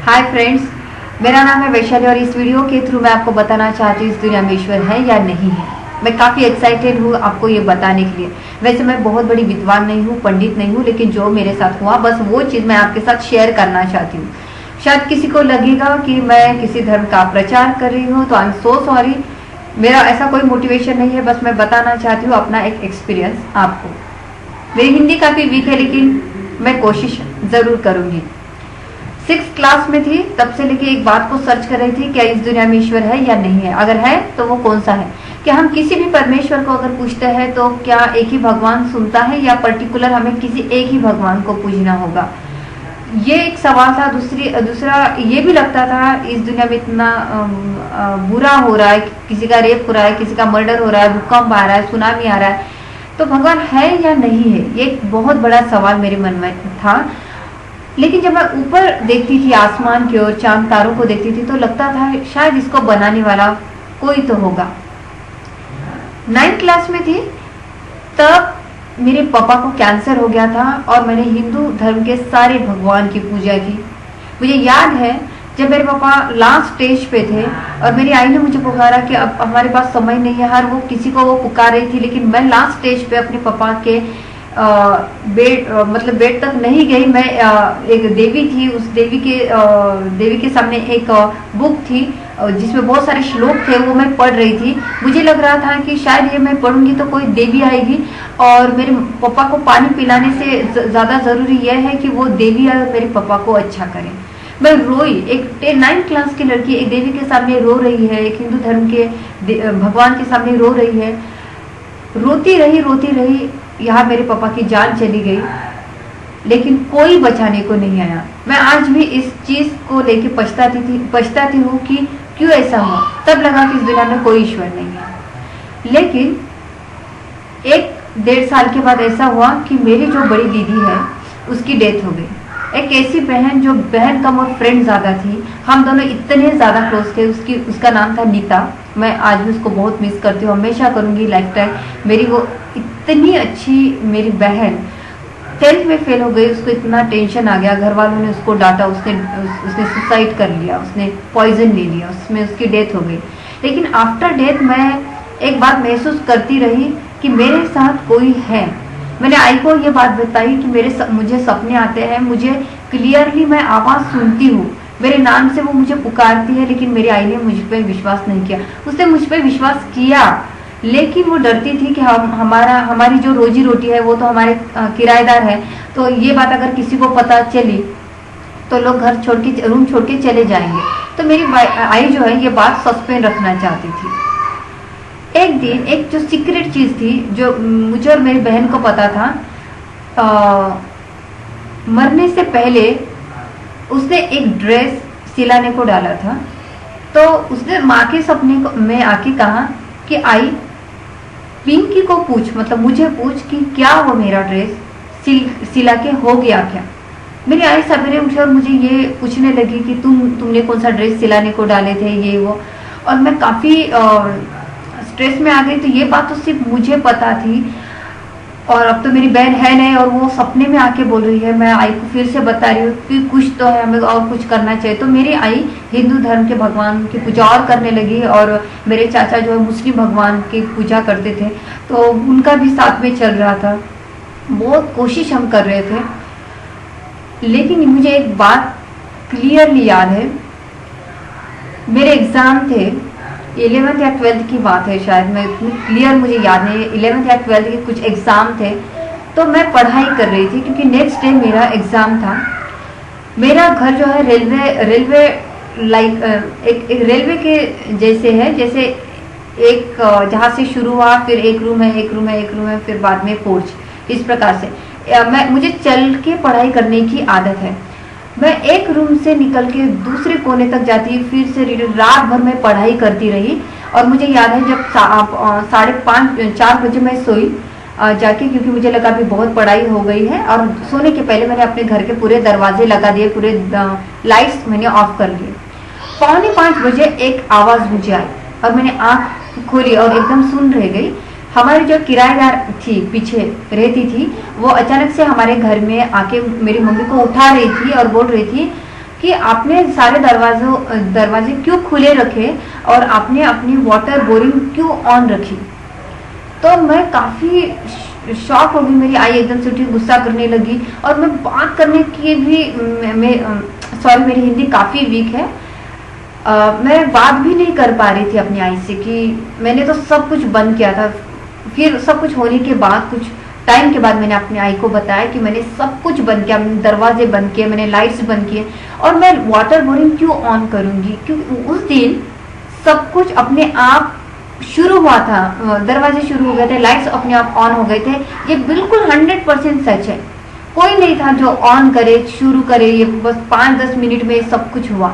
Hi friends, मेरा नाम है वैशाली और इस वीडियो के थ्रू मैं आपको बताना चाहती हूँ इस दुनिया में ईश्वर है या नहीं है। मैं काफ़ी एक्साइटेड हूँ आपको ये बताने के लिए। वैसे मैं बहुत बड़ी विद्वान नहीं हूँ, पंडित नहीं हूँ, लेकिन जो मेरे साथ हुआ बस वो चीज़ मैं आपके साथ शेयर करना चाहती हूँ। शायद किसी को लगेगा कि मैं किसी धर्म का प्रचार कर रही हूँ, तो आई एम सो सॉरी। मेरा ऐसा कोई मोटिवेशन नहीं है, बस मैं बताना चाहती हूँ अपना एक एक्सपीरियंस आपको। मेरी हिंदी काफ़ी वीक है, लेकिन मैं कोशिश ज़रूर करूँगी। 6th क्लास में थी, तब से लेके एक बात को सर्च कर रही थी, क्या इस दुनिया में ईश्वर है या नहीं है, अगर है तो वो कौन सा है। क्या हम किसी भी परमेश्वर को अगर पूछते हैं तो क्या एक ही भगवान सुनता है या पर्टिकुलर हमें किसी एक ही भगवान को पूजना होगा। ये एक सवाल था। दूसरा ये भी लगता था इस दुनिया में इतना बुरा हो रहा है, किसी का रेप हो रहा है, किसी का मर्डर हो रहा है, भूकंप आ रहा है, सुनामी आ रहा है, तो भगवान है या नहीं है, ये एक बहुत बड़ा सवाल मेरे मन में था। लेकिन जब मैं ऊपर देखती थी आसमान की ओर, चांद तारों को देखती थी, तो लगता था शायद इसको बनाने वाला कोई तो होगा। 9th क्लास में थी, तब मेरे पापा को कैंसर हो गया था और मैंने हिंदू धर्म के सारे भगवान की पूजा की। मुझे याद है जब मेरे पापा लास्ट स्टेज पे थे और मेरी आई ने मुझे पुकारा कि अब हमारे पास समय नहीं है, हर वो किसी को वो पुकार रही थी, लेकिन मैं लास्ट स्टेज पे अपने पापा के बेड तक नहीं गई। मैं एक देवी थी, उस देवी के सामने एक बुक थी जिसमें बहुत सारे श्लोक थे, वो मैं पढ़ रही थी। मुझे लग रहा था कि शायद ये मैं पढ़ूंगी तो कोई देवी आएगी और मेरे पापा को पानी पिलाने से ज़्यादा ज़रूरी यह है कि वो देवी आए और मेरे पापा को अच्छा करे। मैं रोई। एक 9th क्लास की लड़की एक देवी के सामने रो रही है, एक हिंदू धर्म के भगवान के सामने रो रही है। रोती रही, यहाँ मेरे पापा की जान चली गई, लेकिन कोई बचाने को नहीं आया। मैं आज भी इस चीज को लेके पछताती हूँ कि क्यों ऐसा हुआ। तब लगा कि इस दुनिया में कोई ईश्वर नहीं है। लेकिन 1-1.5 साल के बाद ऐसा हुआ कि मेरी जो बड़ी दीदी है उसकी डेथ हो गई। एक ऐसी बहन जो बहन कम और फ्रेंड ज्यादा थी, हम दोनों इतने ज्यादा क्लोज थे। उसका नाम था नीता। मैं आज भी उसको बहुत मिस करती हूँ, हमेशा करूंगी लाइफ टाइम। मेरी वो इतनी अच्छी मेरी बहन 10th में फेल हो गई, उसको इतना टेंशन आ गया, घर वालों ने उसको डांटा, उसने सुसाइड कर लिया, उसने पॉइजन ले लिया, उसमें उसकी डेथ हो गई। लेकिन आफ्टर डेथ मैं एक बात महसूस करती रही कि मेरे साथ कोई है। मैंने आई को ये बात बताई कि मुझे सपने आते हैं, मुझे क्लियरली मैं आवाज़ सुनती हूँ, मेरे नाम से वो मुझे पुकारती है, लेकिन मेरी आई ने मुझ पर विश्वास नहीं किया। उसने मुझ पर विश्वास किया, लेकिन वो डरती थी कि हमारी जो रोजी रोटी है वो तो हमारे किराएदार है, तो ये बात अगर किसी को पता चली तो लोग घर छोड़ के, रूम छोड़ के चले जाएंगे। तो मेरी आई जो है ये बात सस्पेंड रखना चाहती थी। एक दिन एक जो सीक्रेट चीज थी जो मुझे और मेरी बहन को पता था, मरने से पहले उसने एक ड्रेस सिलाने को डाला था। तो उसने माँ के सपने में आके कहा कि आई पिंकी को पूछ, मतलब मुझे पूछ कि क्या वो मेरा ड्रेस सिला के हो गया क्या। मेरी आई सवेरे उठी और मुझे ये पूछने लगी कि तुमने कौन सा ड्रेस सिलाने को डाले थे, ये वो। और मैं काफ़ी स्ट्रेस में आ गई। तो ये बात तो सिर्फ मुझे पता थी, और अब तो मेरी बहन है नहीं और वो सपने में आके बोल रही है। मैं आई को फिर से बता रही हूँ कि कुछ तो है, हमें और कुछ करना चाहिए। तो मेरी आई हिंदू धर्म के भगवान की पूजा और करने लगी, और मेरे चाचा जो है मुस्लिम भगवान की पूजा करते थे, तो उनका भी साथ में चल रहा था। बहुत कोशिश हम कर रहे थे, लेकिन मुझे एक बात क्लियरली याद है। मेरे एग्ज़ाम थे, 11th या 12th की बात है, शायद मैं इतनी क्लियर मुझे याद नहीं है। 11th या 12th के कुछ एग्ज़ाम थे, तो मैं पढ़ाई कर रही थी क्योंकि नेक्स्ट डे मेरा एग्ज़ाम था। मेरा घर जो है रेलवे एक रेलवे के जैसे है, जैसे एक जहाँ से शुरू हुआ, फिर एक रूम है, फिर बाद में पोर्च, इस प्रकार से मुझे चल के पढ़ाई करने की आदत है। मैं एक रूम से निकल के दूसरे कोने तक जाती, फिर से रात भर मैं पढ़ाई करती रही। और मुझे याद है जब 4 बजे मैं सोई जाके, क्योंकि मुझे लगा भी बहुत पढ़ाई हो गई है। और सोने के पहले मैंने अपने घर के पूरे दरवाजे लगा दिए, पूरे लाइट्स मैंने ऑफ कर लिए। 4:45 बजे एक आवाज़ मुझे आई और मैंने आँख खोली और एकदम सुन रह गई। हमारी जो किराएदार थी, पीछे रहती थी, वो अचानक से हमारे घर में आके मेरी मम्मी को उठा रही थी और बोल रही थी कि आपने सारे दरवाजे क्यों खुले रखे और आपने अपनी वाटर बोरिंग क्यों ऑन रखी। तो मैं काफ़ी शॉक हो गई, मेरी आई एकदम से उठी, गुस्सा करने लगी और मैं बात करने की भी सॉरी मेरी हिंदी काफ़ी वीक है। मैं बात भी नहीं कर पा रही थी अपनी आई से कि मैंने तो सब कुछ बंद किया था। फिर सब कुछ होने के बाद कुछ टाइम के बाद मैंने अपनी आई को बताया कि मैंने सब कुछ बंद किया, मैंने दरवाजे बंद किए, मैंने लाइट्स बंद किए और मैं वाटर बोरिंग क्यों ऑन करूंगी, क्योंकि उस दिन सब कुछ अपने आप शुरू हुआ था, दरवाजे शुरू हो गए थे, लाइट्स अपने आप ऑन हो गए थे। ये बिल्कुल 100% सच है। कोई नहीं था जो ऑन करे शुरू करे, ये बस 5-10 मिनट में सब कुछ हुआ।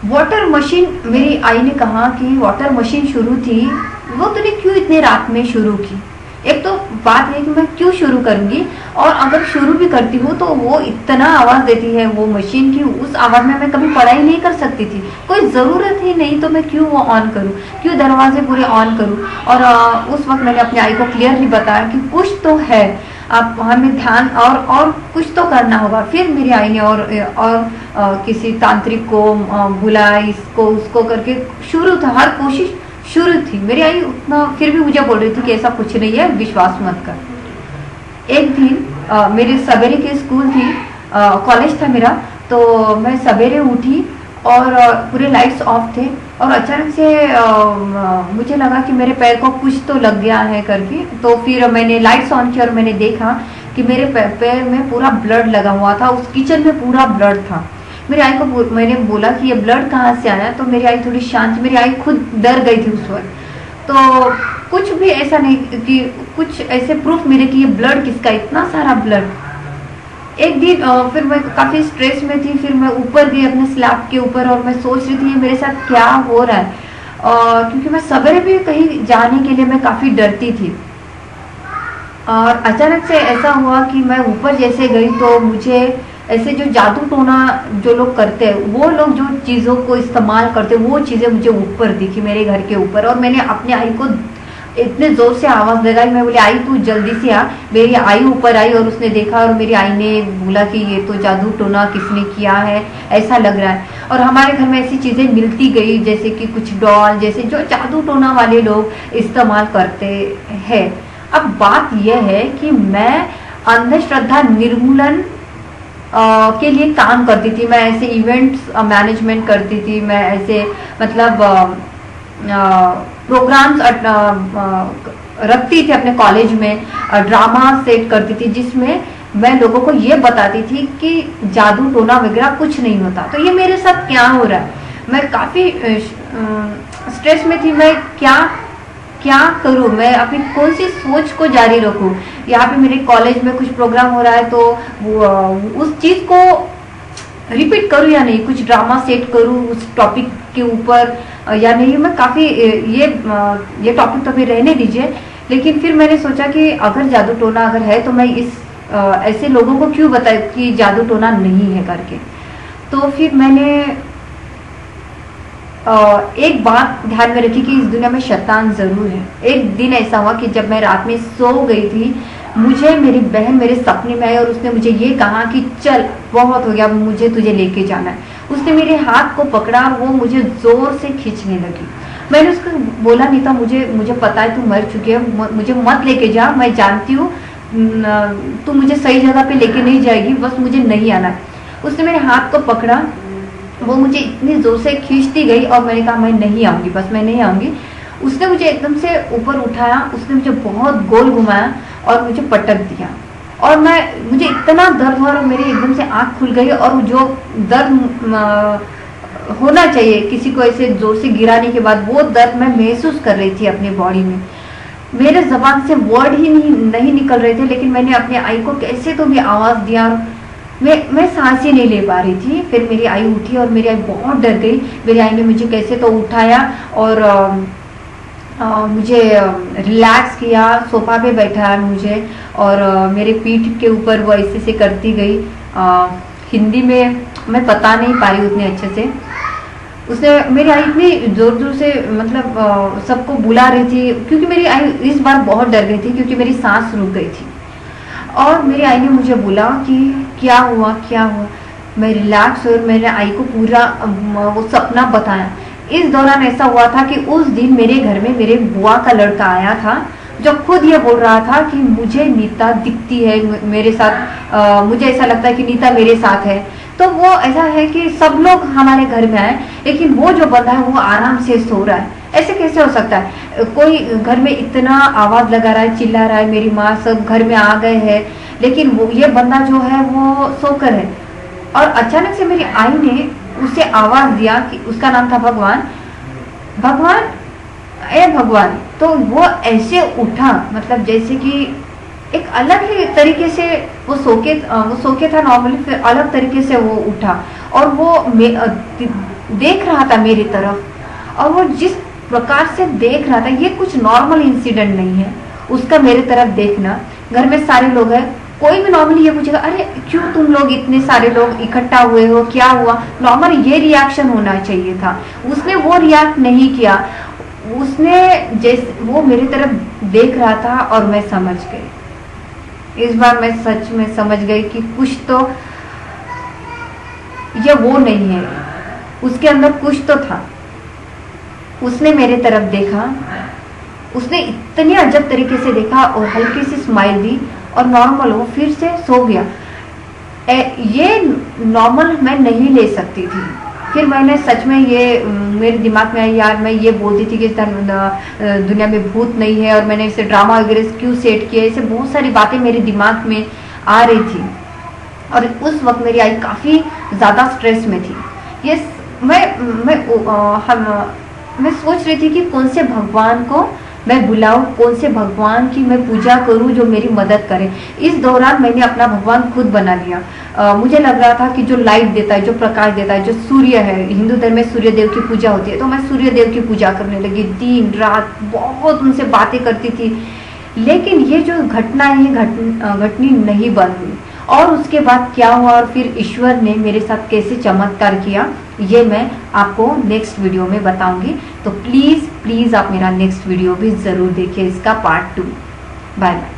वाटर मशीन, मेरी आई ने कहा कि वाटर मशीन शुरू थी, वो तूने क्यों इतने रात में शुरू की। एक तो बात है कि मैं क्यों शुरू करूंगी, और अगर शुरू भी करती हूँ तो वो इतना आवाज देती है वो मशीन की, उस आवाज में मैं कभी पढ़ाई नहीं कर सकती थी, कोई जरूरत ही नहीं, तो मैं क्यों वो ऑन करूँ, क्यों दरवाजे पूरे ऑन करूँ। और उस वक्त मैंने अपनी आई को क्लियरली बताया कि कुछ तो है, आप हमें ध्यान और कुछ तो करना होगा। फिर मेरी आई ने और किसी तांत्रिक को बुलाया, इसको उसको करके शुरू था, हर कोशिश शुरू थी। मेरी आई उतना फिर भी मुझे बोल रही थी कि ऐसा कुछ नहीं है, विश्वास मत कर। एक दिन मेरे सवेरे की स्कूल थी, कॉलेज था मेरा, तो मैं सवेरे उठी और पूरे लाइट्स ऑफ थे और अचानक से मुझे लगा कि मेरे पैर को कुछ तो लग गया है करके। तो फिर मैंने लाइट्स ऑन किया और मैंने देखा कि मेरे पैर में पूरा ब्लड लगा हुआ था, उस किचन में पूरा ब्लड था। मेरी आई को मैंने बोला कि ये ब्लड कहाँ से आया, तो मेरी आई थोड़ी शांत, मेरी आई खुद डर गई थी उस वक्त। तो कुछ भी ऐसा नहीं कि कुछ ऐसे प्रूफ मिले कि ये ब्लड किसका, इतना सारा ब्लड। एक दिन फिर मैं काफ़ी स्ट्रेस में थी, फिर मैं ऊपर गई अपने स्लैब के ऊपर और मैं सोच रही थी मेरे साथ क्या हो रहा है, क्योंकि मैं सवेरे भी कहीं जाने के लिए मैं काफ़ी डरती थी। और अचानक से ऐसा हुआ कि मैं ऊपर जैसे गई तो मुझे ऐसे जो जादू टोना जो लोग करते हैं, वो लोग जो चीज़ों को इस्तेमाल करते हैं, वो चीज़ें मुझे ऊपर दिखी मेरे घर के ऊपर। और मैंने अपने आई को इतने जोर से आवाज़ लगाई, मैं बोली आई तू जल्दी से आ। मेरी आई ऊपर आई और उसने देखा और मेरी आई ने बोला कि ये तो जादू टोना किसने किया है, ऐसा लग रहा है। और हमारे घर में ऐसी चीज़ें मिलती गई, जैसे कि कुछ डॉल, जैसे जो जादू टोना वाले लोग इस्तेमाल करते हैं। अब बात यह है कि मैं अंधश्रद्धा निर्मूलन के लिए काम करती थी, मैं ऐसे इवेंट्स मैनेजमेंट करती थी, मैं ऐसे मतलब प्रोग्राम्स रखती थी अपने कॉलेज में, ड्रामा सेट करती थी जिसमें मैं लोगों को ये बताती थी कि जादू टोना वगैरह कुछ नहीं होता। तो ये मेरे साथ क्या हो रहा है, मैं काफ़ी स्ट्रेस में थी, मैं क्या करूं, मैं अपनी कौन सी सोच को जारी रखूं। यहाँ पे मेरे कॉलेज में कुछ प्रोग्राम हो रहा है तो उस चीज़ को रिपीट करूं या नहीं, कुछ ड्रामा सेट करूं उस टॉपिक के ऊपर या नहीं। मैं काफ़ी ये टॉपिक तो अभी रहने दीजिए, लेकिन फिर मैंने सोचा कि अगर जादू टोना अगर है तो मैं ऐसे लोगों को क्यों बताऊं कि जादू टोना नहीं है करके। तो फिर मैंने एक बात ध्यान में रखी कि इस दुनिया में शैतान जरूर है। एक दिन ऐसा हुआ कि जब मैं रात में सो गई थी, मुझे मेरी बहन मेरे सपने में आई और उसने मुझे ये कहा कि चल बहुत हो गया, मुझे तुझे लेके जाना है। उसने मेरे हाथ को पकड़ा और वो मुझे जोर से खींचने लगी। मैंने उसको बोला नहीं था, मुझे पता है तू मर चुकी है, मुझे मत लेके जा, मैं जानती हूँ तू मुझे सही जगह पे लेके नहीं जाएगी, बस मुझे नहीं आना। उसने मेरे हाथ को पकड़ा, वो मुझे इतनी जोर से खींचती गई और मैंने कहा मैं नहीं आऊँगी, बस मैं नहीं आऊँगी। उसने मुझे एकदम से ऊपर उठाया, उसने मुझे बहुत गोल घुमाया और मुझे पटक दिया और मुझे इतना दर्द हुआ और मेरी एकदम से आँख खुल गई। और जो दर्द होना चाहिए किसी को ऐसे जोर से गिराने के बाद, वो दर्द मैं महसूस कर रही थी अपनी बॉडी में। मेरे जबान से वर्ड ही नहीं निकल रहे थे, लेकिन मैंने अपने आई को कैसे तो भी आवाज़ दिया और मैं सांस ही नहीं ले पा रही थी। फिर मेरी आई उठी और मेरी आई बहुत डर गई। मेरी आई ने मुझे कैसे तो उठाया और मुझे रिलैक्स किया, सोफा पे बैठाया मुझे और मेरे पीठ के ऊपर वो ऐसे से करती गई। हिंदी में मैं बता नहीं पा रही उतने अच्छे से। उसने मेरी आई इतनी जोर जोर से मतलब सबको बुला रही थी, क्योंकि मेरी आई इस बार बहुत डर गई थी क्योंकि मेरी सांस रुक गई थी। और मेरी आई ने मुझे बोला कि क्या हुआ क्या हुआ। मैं रिलैक्स और मैंने आई को पूरा वो सपना बताया। इस दौरान ऐसा हुआ था कि उस दिन मेरे घर में मेरे बुआ का लड़का आया था, जो खुद ये बोल रहा था कि मुझे नीता दिखती है मेरे साथ, मुझे ऐसा लगता है कि नीता मेरे साथ है। तो वो ऐसा है कि सब लोग हमारे घर में आए, लेकिन वो जो बंदा है वो आराम से सो रहा है। ऐसे कैसे हो सकता है? कोई घर में इतना आवाज लगा रहा है, चिल्ला रहा है, मेरी माँ सब घर में आ गए हैं, लेकिन वो ये बंदा जो है वो सोकर है। और अचानक से मेरी आई ने उसे आवाज दिया कि उसका नाम था भगवान, भगवान ए भगवान। तो वो ऐसे उठा, मतलब जैसे कि एक अलग ही तरीके से वो सोके था नॉर्मली, फिर अलग तरीके से वो उठा और वो देख रहा था मेरी तरफ। और वो जिस प्रकार से देख रहा था, ये कुछ नॉर्मल इंसिडेंट नहीं है उसका मेरे तरफ देखना। घर में सारे लोग हैं, कोई भी नॉर्मली ये पूछेगा अरे क्यों तुम लोग इतने सारे लोग इकट्ठा हुए हो, क्या हुआ? नॉर्मल ये रिएक्शन होना चाहिए था। उसने वो रिएक्ट नहीं किया, उसने जैसे वो मेरी तरफ देख रहा था और मैं समझ गई। इस बार मैं सच में समझ गई कि कुछ तो ये वो नहीं है, उसके अंदर कुछ तो था। उसने मेरे तरफ देखा, उसने इतने अजब तरीके से देखा और हल्की सी स्माइल दी और नॉर्मल वो फिर से सो गया। ये नॉर्मल मैं नहीं ले सकती थी। फिर मैंने सच में ये मेरे दिमाग में आई, यार मैं ये बोलती थी कि दुनिया में भूत नहीं है और मैंने इसे ड्रामा वगैरह क्यों सेट किया, ऐसे बहुत सारी बातें मेरे दिमाग में आ रही थी। और उस वक्त मेरी आई काफ़ी ज़्यादा स्ट्रेस में थी। ये मैं सोच रही थी कि कौन से भगवान को मैं बुलाऊं, कौन से भगवान की मैं पूजा करूं जो मेरी मदद करे। इस दौरान मैंने अपना भगवान खुद बना लिया। मुझे लग रहा था कि जो लाइट देता है, जो प्रकाश देता है, जो सूर्य है, हिंदू धर्म में सूर्य देव की पूजा होती है, तो मैं सूर्य देव की पूजा करने लगी। दिन रात बहुत उनसे बातें करती थी, लेकिन ये जो घटना है घटनी नहीं बंद हुई। और उसके बाद क्या हुआ और फिर ईश्वर ने मेरे साथ कैसे चमत्कार किया, ये मैं आपको नेक्स्ट वीडियो में बताऊंगी। तो प्लीज़ आप मेरा नेक्स्ट वीडियो भी ज़रूर देखिए, इसका पार्ट 2। Bye bye.